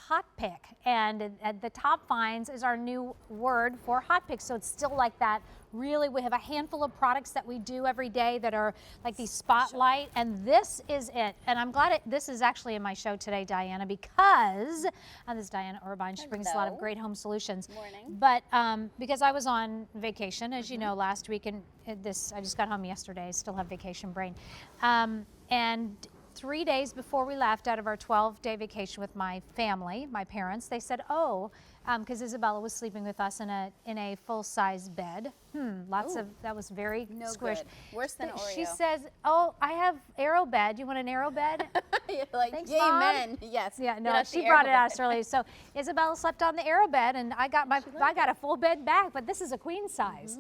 hot pick, and the Top Finds is our new word for hot pick. So it's still like that. Really, we have a handful of products that we do every day that are like these spotlight, and this is it. And I'm glad this is actually in my show today, Diana, because this is Diana Irvine. She brings a lot of great home solutions. Morning. But because I was on vacation, as you know, last week, and I just got home yesterday. I still have vacation brain, and 3 days before we left out of our 12-day vacation with my family, my parents, they said, oh, because Isabella was sleeping with us in a full-size bed. That was very squished. Good. Worse than Oreo. She says, oh, I have Aerobed. You want an Aerobed? You're like, thanks, amen. Mom. Yes. Yeah, no, she brought it out early. So Isabella slept on the Aerobed, and I got a full bed back, but this is a queen size.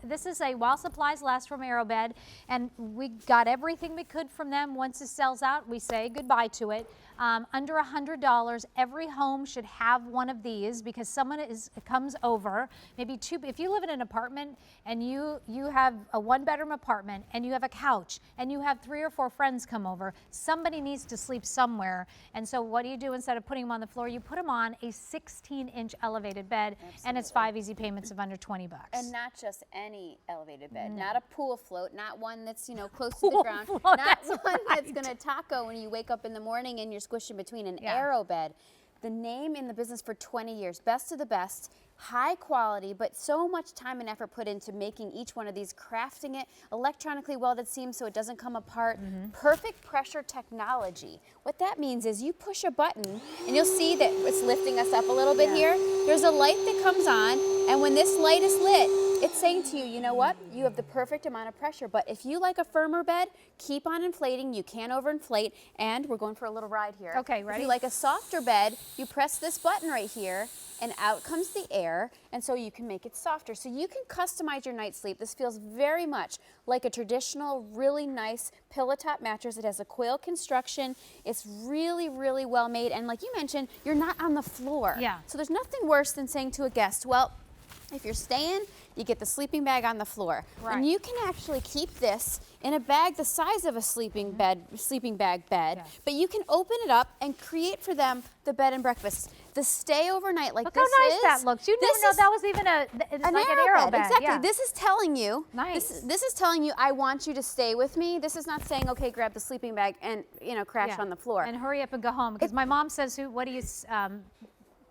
This is a while supplies last from Aerobed, and we got everything we could from them. Once it sells out, we say goodbye to it. Under $100, every home should have one of these, because someone comes over, maybe two. If you live in an apartment and you have a one-bedroom apartment and you have a couch and you have 3 or 4 friends come over, somebody needs to sleep somewhere. And so what do? Instead of putting them on the floor, you put them on a 16-inch elevated bed. Absolutely. And it's 5 easy payments of under $20. And not just any elevated bed, not a pool float, not one that's close to the ground, not one that's going to taco when you wake up in the morning and you're squished in between. An Aerobed, the name in the business for 20 years, best of the best. High quality, but so much time and effort put into making each one of these, crafting it, electronically welded seams so it doesn't come apart. Perfect pressure technology. What that means is you push a button and you'll see that it's lifting us up a little bit here. There's a light that comes on, and when this light is lit, it's saying to you, you know what? You have the perfect amount of pressure. But if you like a firmer bed, keep on inflating. You can't overinflate. And we're going for a little ride here. Okay, ready? If you like a softer bed, you press this button right here, and out comes the air, and so you can make it softer. So you can customize your night's sleep. This feels very much like a traditional, really nice pillow top mattress. It has a coil construction. It's really, really well made. And like you mentioned, you're not on the floor. Yeah. So there's nothing worse than saying to a guest, well, if you're staying, you get the sleeping bag on the floor. Right. And you can actually keep this in a bag the size of a sleeping bag bed, but you can open it up and create for them the bed and breakfast. The stay overnight like Look this how nice that looks. You never know that was even like an Aerobed. Exactly. Yeah. This is telling you. Nice. This is telling you, I want you to stay with me. This is not saying, okay, grab the sleeping bag and crash on the floor. And hurry up and go home, because my mom says, what do you?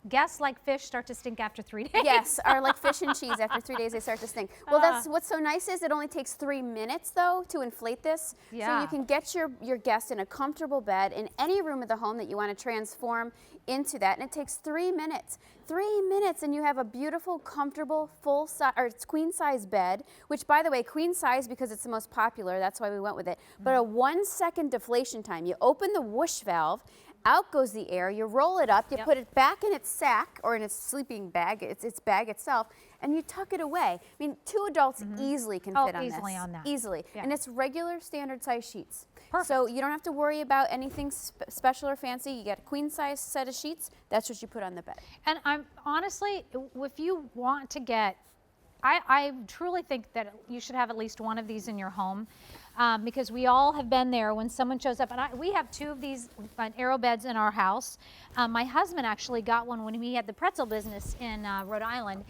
Guests like fish start to stink after 3 days. Yes, or like fish and cheese. After 3 days, they start to stink. Well, that's what's so nice is it only takes 3 minutes, though, to inflate this. Yeah. So you can get your guest in a comfortable bed in any room of the home that you want to transform into that. And it takes 3 minutes. 3 minutes, and you have a beautiful, comfortable, full-size, or it's queen-size bed, which, by the way, queen-size because it's the most popular. That's why we went with it. But a 1-second deflation time. You open the whoosh valve, out goes the air, you roll it up, you put it back in its sack or in its sleeping bag, its bag itself, and you tuck it away. I mean, 2 adults easily can fit on easily this. on that. Easily. Yeah. And it's regular standard size sheets. Perfect. So you don't have to worry about anything special or fancy. You get a queen size set of sheets, that's what you put on the bed. And I'm honestly, if you want to get, I truly think that you should have at least one of these in your home. Because we all have been there when someone shows up, and we have 2 of these Aerobeds in our house. My husband actually got one when he had the pretzel business in Rhode Island.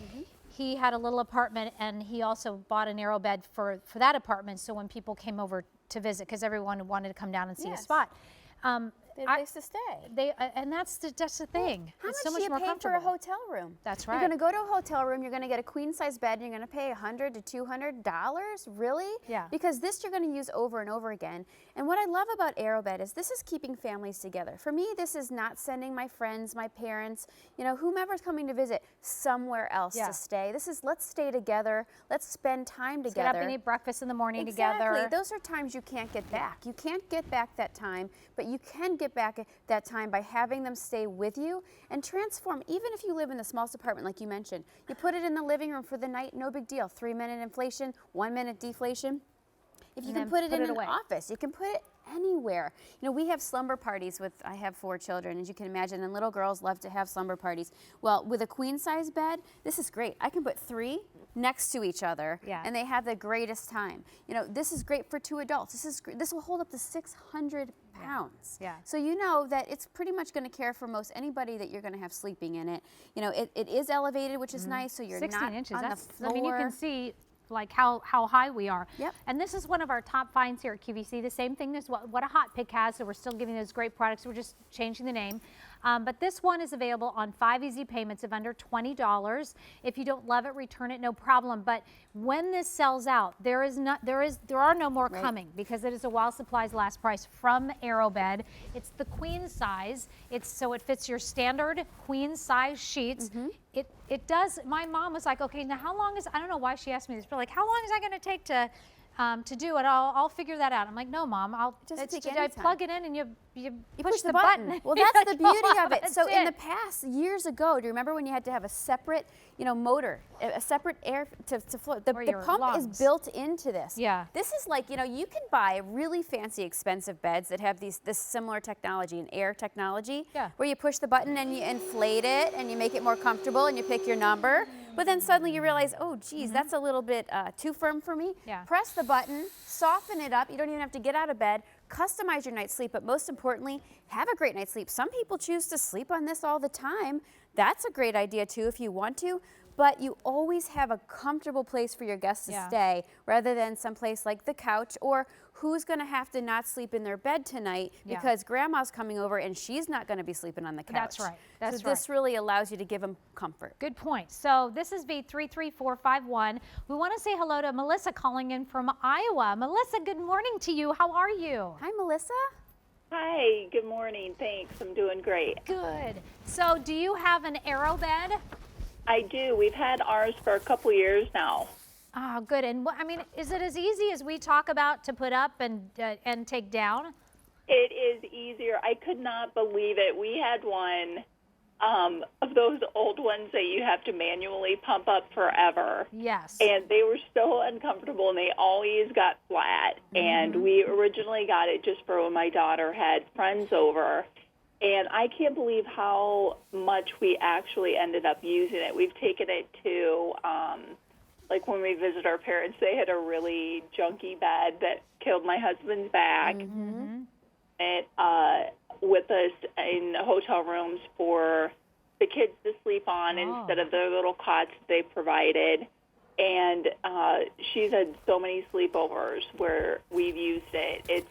He had a little apartment, and he also bought an Aerobed for that apartment, so when people came over to visit, because everyone wanted to come down and see a spot. They have a place to stay. And that's the thing. How it's much so much do more you pay for a comfortable. hotel room? That's right. You're going to go to a hotel room, you're going to get a queen size bed, and you're going to pay $100 to $200? Really? Yeah. Because this you're going to use over and over again. And what I love about Aerobed is this is keeping families together. For me, this is not sending my friends, my parents, whomever's coming to visit somewhere else to stay. This is, let's stay together, let's spend time together. Get up and eat breakfast in the morning together. Exactly. Those are times you can't get back. You can't get back that time, but you can get back that time by having them stay with you and transform. Even if you live in the smallest apartment, like you mentioned, you put it in the living room for the night, no big deal. 3-minute inflation, 1-minute deflation. If you can put it in an office, you can put it anywhere. You know, we have slumber parties I have 4 children, as you can imagine, and little girls love to have slumber parties. Well, with a queen size bed, this is great. I can put 3 next to each other, and they have the greatest time. You know, this is great for 2 adults. This will hold up to 600 pounds. Yeah. So you know that it's pretty much going to care for most anybody that you're going to have sleeping in it. You know, it is elevated, which is nice, so you're 16 not inches. on the floor. I mean, you can see like how high we are. Yep. And this is one of our top finds here at QVC. The same thing as what a hot pick has, so we're still giving those great products. We're just changing the name. But this one is available on 5 easy payments of under $20. If you don't love it, return it, no problem. But when this sells out, there are no more coming, because it is a while supplies last price from Aerobed. It's the queen size. So it fits your standard queen size sheets. It does. My mom was like, okay, now how long I don't know why she asked me this, but like, how long is that going to take to do it? I'll figure that out. I'm like, no, Mom, I plug it in and you push the button. Well, that's the beauty of it. So in the past, years ago, do you remember when you had to have a separate, motor, a separate air to flow? The pump is built into this. Yeah. This is like, you can buy really fancy, expensive beds that have this similar technology, an air technology, where you push the button and you inflate it and you make it more comfortable and you pick your number. But then suddenly you realize, oh, geez, that's a little bit too firm for me. Yeah. Press the button, soften it up. You don't even have to get out of bed. Customize your night's sleep, but most importantly, have a great night's sleep. Some people choose to sleep on this all the time. That's a great idea too if you want to, but you always have a comfortable place for your guests to stay, rather than someplace like the couch, or who's going to have to not sleep in their bed tonight because grandma's coming over and she's not going to be sleeping on the couch. That's right. That's so this really allows you to give them comfort. Good point. So this is V33451. We want to say hello to Melissa calling in from Iowa. Melissa, good morning to you. How are you? Hi, Melissa. Hi, good morning. Thanks. I'm doing great. Good. So do you have an Aerobed? I do. We've had ours for a couple years now. Oh, good. And I mean, is it as easy as we talk about to put up and take down? It is easier. I could not believe it. We had one of those old ones that you have to manually pump up forever. Yes. And they were so uncomfortable, and they always got flat. And we originally got it just for when my daughter had friends over. And I can't believe how much we actually ended up using it. We've taken it to, like when we visit our parents, they had a really junky bed that killed my husband's back. It with us in hotel rooms for the kids to sleep on instead of their little cots they provided. And she's had so many sleepovers where we've used it. It's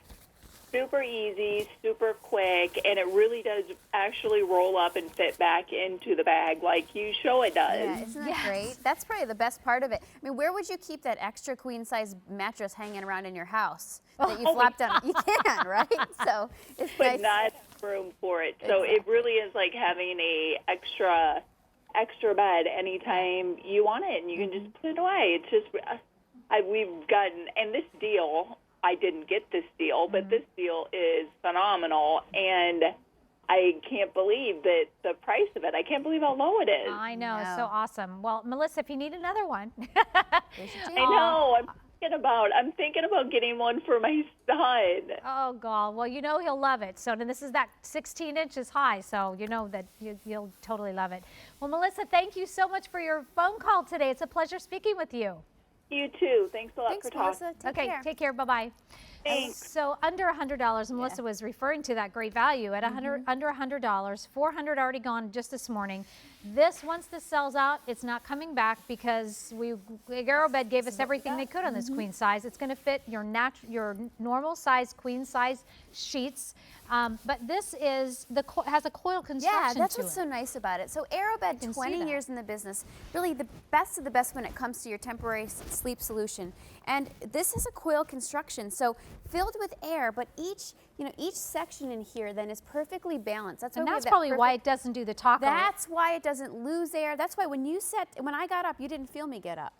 super easy, super quick, and it really does actually roll up and fit back into the bag like you show it does. Yeah, isn't that great? That's probably the best part of it. I mean, where would you keep that extra queen size mattress hanging around in your house that you flop down? You can, right? So it's but nice. not room for it. So it really is like having a extra bed anytime you want it, and you can just put it away. It's just we've gotten, and this deal, I didn't get this deal, but this deal is phenomenal, and I can't believe that the price of it. I can't believe how low it is. I know, it's so awesome. Well, Melissa, if you need another one. I know. I'm thinking about getting one for my son. Oh, God. Well, you know he'll love it. So this is that 16 inches high, so you know that you'll totally love it. Well, Melissa, thank you so much for your phone call today. It's a pleasure speaking with you. You too. Thanks a lot for talking. Melissa. Take care. Take care. Bye-bye. Thanks. So under $100, Melissa was referring to that great value at under $100, 400 already gone just this morning. Once this sells out, it's not coming back because Aerobed gave us everything they could on this queen size. It's going to fit your normal size queen size sheets. But this has a coil construction Yeah, that's to what's it. so nice about it. So Aerobed, 20 years in the business, really the best of the best when it comes to your temporary sleep solution. And this is a coil construction, so filled with air, but each section in here then is perfectly balanced. That's why And that's probably why it doesn't do the taco. That's why it doesn't lose air. That's why when I got up, you didn't feel me get up.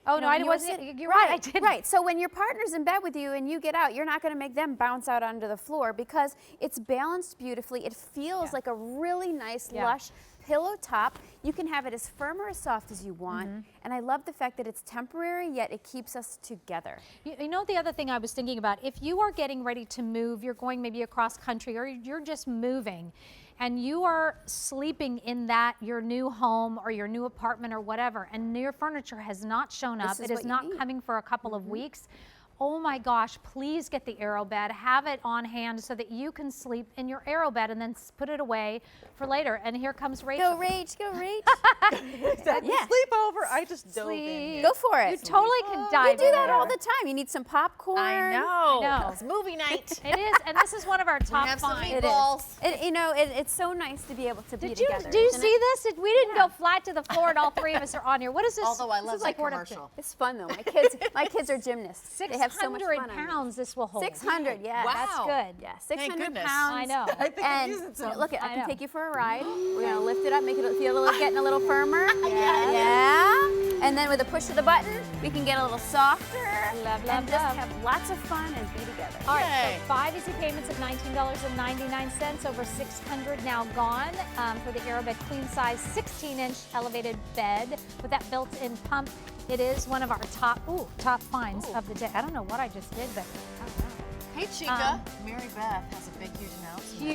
Oh, no, I wasn't. You're right, I didn't. Right, so when your partner's in bed with you and you get out, you're not going to make them bounce out onto the floor because it's balanced beautifully. It feels like a really nice, lush pillow top. You can have it as firm or as soft as you want. And I love the fact that it's temporary, yet it keeps us together. You know, the other thing I was thinking about, if you are getting ready to move, you're going maybe across country, or you're just moving, and you are sleeping in your new home or your new apartment or whatever, and your furniture has not shown up, it is not coming for a couple of weeks, oh my gosh, please get the Aerobed, have it on hand so that you can sleep in your Aerobed and then put it away for later. And here comes Rachel. Go Rach, go Rach. Yeah. Sleepover. I just dove in here. Go for it. You totally can dive We do that in all there. the time. You need some popcorn. I know. know. It's movie night. It is, and this is one of our top have some finds. It is. Meatballs. It's so nice to be able to be Did you together. do you isn't see it? this? We didn't go flat to the floor, and all three of us are on here. What is this? Although I This love is that like we're up to commercial. It's fun though. My kids are gymnasts. They have so much 600 fun on it. pounds this will hold. 600, yes. Wow. That's good. Yeah, Thank 600 goodness. pounds. I know. I think I'm And using some. look, I I can know. take you for a ride. We're gonna lift it up, make it feel getting a little firmer. Yeah. And then with a push of the button, we can get a little softer. Love, love, and just love. have lots of fun and be together. All right, Yay. so 5 easy payments of $19.99, over $600 now gone for the Aerobed queen size 16-inch elevated bed with that built-in pump. It is one of our top finds of the day. I don't know what I just did, but Hey, Chica. Mary Beth has a big, huge announcement.